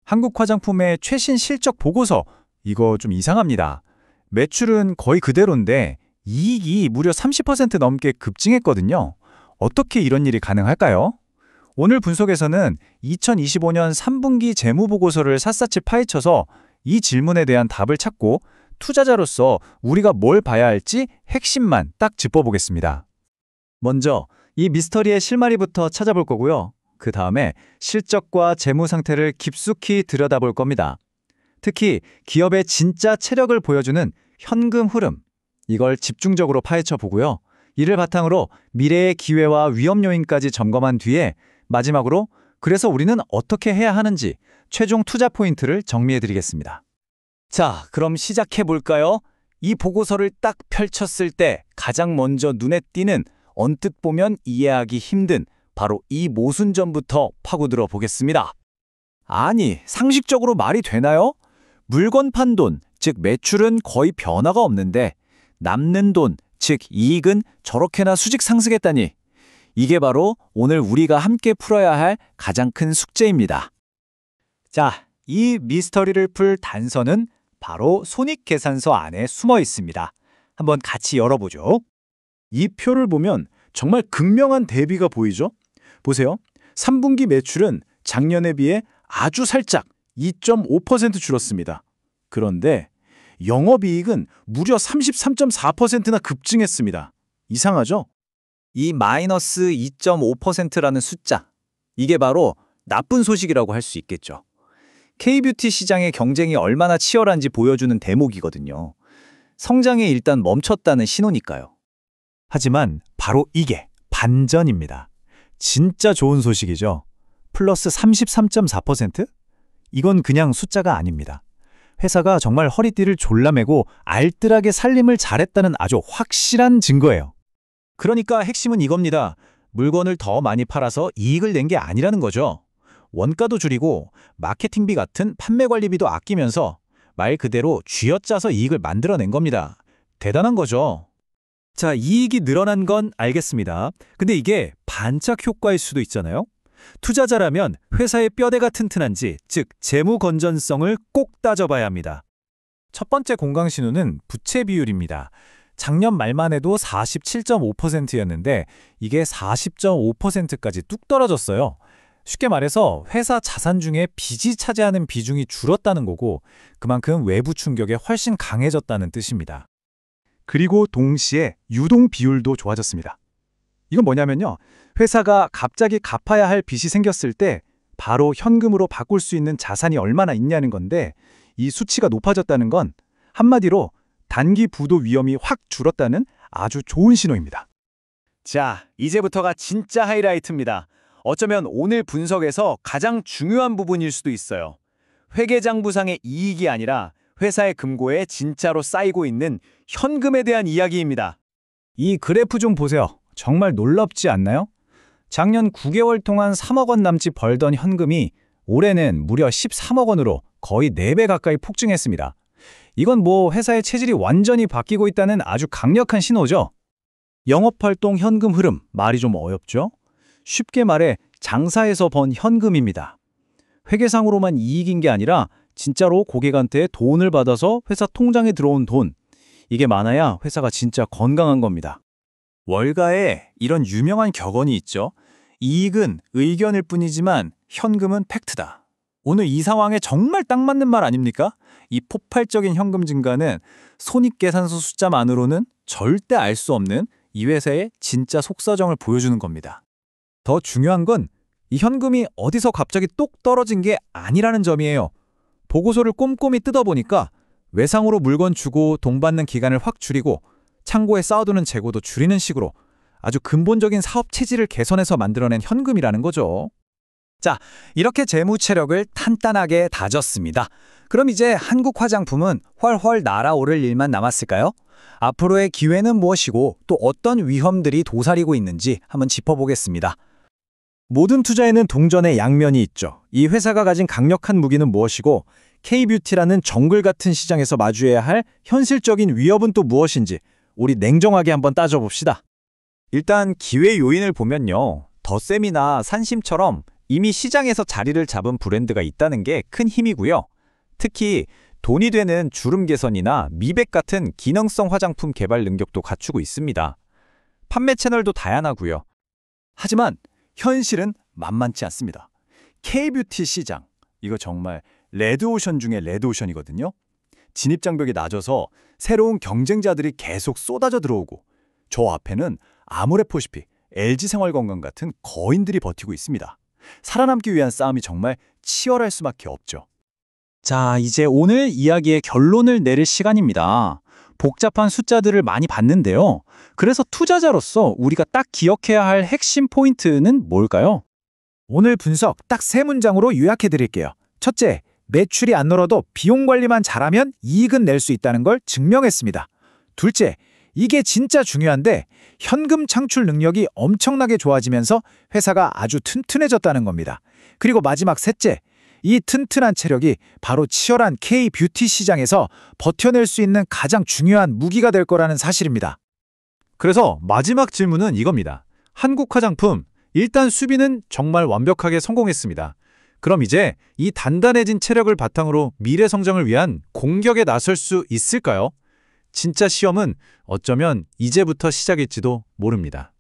한국 화장품의 최신 실적 보고서, 이거 좀 이상합니다. 매출은 거의 그대로인데 이익이 무려 30% 넘게 급증했거든요. 어떻게 이런 일이 가능할까요? 오늘 분석에서는 2025년 3분기 재무보고서를 샅샅이 파헤쳐서 이 질문에 대한 답을 찾고 투자자로서 우리가 뭘 봐야 할지 핵심만 딱 짚어보겠습니다. 먼저 이 미스터리의 실마리부터 찾아볼 거고요. 그 다음에 실적과 재무 상태를 깊숙이 들여다볼 겁니다. 특히 기업의 진짜 체력을 보여주는 현금 흐름, 이걸 집중적으로 파헤쳐 보고요. 이를 바탕으로 미래의 기회와 위험 요인까지 점검한 뒤에 마지막으로 그래서 우리는 어떻게 해야 하는지 최종 투자 포인트를 정리해 드리겠습니다. 자, 그럼 시작해 볼까요? 이 보고서를 딱 펼쳤을 때 가장 먼저 눈에 띄는, 언뜻 보면 이해하기 힘든 바로 이 모순점부터 파고들어 보겠습니다. 아니, 상식적으로 말이 되나요? 물건 판 돈, 즉 매출은 거의 변화가 없는데 남는 돈, 즉 이익은 저렇게나 수직 상승했다니. 이게 바로 오늘 우리가 함께 풀어야 할 가장 큰 숙제입니다. 자, 이 미스터리를 풀 단서는 바로 손익계산서 안에 숨어 있습니다. 한번 같이 열어보죠. 이 표를 보면 정말 극명한 대비가 보이죠? 보세요. 3분기 매출은 작년에 비해 아주 살짝 2.5% 줄었습니다. 그런데 영업이익은 무려 33.4%나 급증했습니다. 이상하죠? 이 마이너스 2.5%라는 숫자, 이게 바로 나쁜 소식이라고 할 수 있겠죠. K뷰티 시장의 경쟁이 얼마나 치열한지 보여주는 대목이거든요. 성장이 일단 멈췄다는 신호니까요. 하지만 바로 이게 반전입니다. 진짜 좋은 소식이죠. 플러스 33.4%? 이건 그냥 숫자가 아닙니다. 회사가 정말 허리띠를 졸라매고 알뜰하게 살림을 잘했다는 아주 확실한 증거예요. 그러니까 핵심은 이겁니다. 물건을 더 많이 팔아서 이익을 낸 게 아니라는 거죠. 원가도 줄이고 마케팅비 같은 판매 관리비도 아끼면서 말 그대로 쥐어짜서 이익을 만들어낸 겁니다. 대단한 거죠. 자, 이익이 늘어난 건 알겠습니다. 근데 이게 반짝 효과일 수도 있잖아요. 투자자라면 회사의 뼈대가 튼튼한지, 즉 재무 건전성을 꼭 따져봐야 합니다. 첫 번째 공강 신호는 부채 비율입니다. 작년 말만 해도 47.5%였는데 이게 40.5%까지 뚝 떨어졌어요. 쉽게 말해서 회사 자산 중에 빚이 차지하는 비중이 줄었다는 거고 그만큼 외부 충격에 훨씬 강해졌다는 뜻입니다. 그리고 동시에 유동 비율도 좋아졌습니다. 이건 뭐냐면요. 회사가 갑자기 갚아야 할 빚이 생겼을 때 바로 현금으로 바꿀 수 있는 자산이 얼마나 있냐는 건데 이 수치가 높아졌다는 건 한마디로 단기 부도 위험이 확 줄었다는 아주 좋은 신호입니다. 자, 이제부터가 진짜 하이라이트입니다. 어쩌면 오늘 분석에서 가장 중요한 부분일 수도 있어요. 회계장부상의 이익이 아니라 회사의 금고에 진짜로 쌓이고 있는 현금에 대한 이야기입니다. 이 그래프 좀 보세요. 정말 놀랍지 않나요? 작년 9개월 동안 3억 원 남짓 벌던 현금이 올해는 무려 13억 원으로 거의 4배 가까이 폭증했습니다. 이건 뭐 회사의 체질이 완전히 바뀌고 있다는 아주 강력한 신호죠. 영업활동 현금 흐름, 말이 좀 어렵죠? 쉽게 말해 장사에서 번 현금입니다. 회계상으로만 이익인 게 아니라 진짜로 고객한테 돈을 받아서 회사 통장에 들어온 돈, 이게 많아야 회사가 진짜 건강한 겁니다. 월가에 이런 유명한 격언이 있죠. 이익은 의견일 뿐이지만 현금은 팩트다. 오늘 이 상황에 정말 딱 맞는 말 아닙니까? 이 폭발적인 현금 증가는 손익계산서 숫자만으로는 절대 알 수 없는 이 회사의 진짜 속사정을 보여주는 겁니다. 더 중요한 건 이 현금이 어디서 갑자기 똑 떨어진 게 아니라는 점이에요. 보고서를 꼼꼼히 뜯어보니까 외상으로 물건 주고 돈 받는 기간을 확 줄이고 창고에 쌓아두는 재고도 줄이는 식으로 아주 근본적인 사업 체질을 개선해서 만들어낸 현금이라는 거죠. 자, 이렇게 재무 체력을 탄탄하게 다졌습니다. 그럼 이제 한국 화장품은 훨훨 날아오를 일만 남았을까요? 앞으로의 기회는 무엇이고 또 어떤 위험들이 도사리고 있는지 한번 짚어보겠습니다. 모든 투자에는 동전의 양면이 있죠. 이 회사가 가진 강력한 무기는 무엇이고 K뷰티라는 정글 같은 시장에서 마주해야 할 현실적인 위협은 또 무엇인지 우리 냉정하게 한번 따져봅시다. 일단 기회 요인을 보면요. 덧셈이나 산심처럼 이미 시장에서 자리를 잡은 브랜드가 있다는 게 큰 힘이고요. 특히 돈이 되는 주름 개선이나 미백 같은 기능성 화장품 개발 능력도 갖추고 있습니다. 판매 채널도 다양하고요. 하지만 현실은 만만치 않습니다. K-뷰티 시장, 이거 정말 레드오션 중에 레드오션이거든요. 진입장벽이 낮아서 새로운 경쟁자들이 계속 쏟아져 들어오고 저 앞에는 아모레포시피, LG생활건강 같은 거인들이 버티고 있습니다. 살아남기 위한 싸움이 정말 치열할 수밖에 없죠. 자, 이제 오늘 이야기의 결론을 내릴 시간입니다. 복잡한 숫자들을 많이 봤는데요. 그래서 투자자로서 우리가 딱 기억해야 할 핵심 포인트는 뭘까요? 오늘 분석 딱 3문장으로 요약해 드릴게요. 첫째, 매출이 안 늘어도 비용 관리만 잘하면 이익은 낼 수 있다는 걸 증명했습니다. 둘째, 이게 진짜 중요한데 현금 창출 능력이 엄청나게 좋아지면서 회사가 아주 튼튼해졌다는 겁니다. 그리고 마지막 셋째, 이 튼튼한 체력이 바로 치열한 K-뷰티 시장에서 버텨낼 수 있는 가장 중요한 무기가 될 거라는 사실입니다. 그래서 마지막 질문은 이겁니다. 한국 화장품, 일단 수비는 정말 완벽하게 성공했습니다. 그럼 이제 이 단단해진 체력을 바탕으로 미래 성장을 위한 공격에 나설 수 있을까요? 진짜 시험은 어쩌면 이제부터 시작일지도 모릅니다.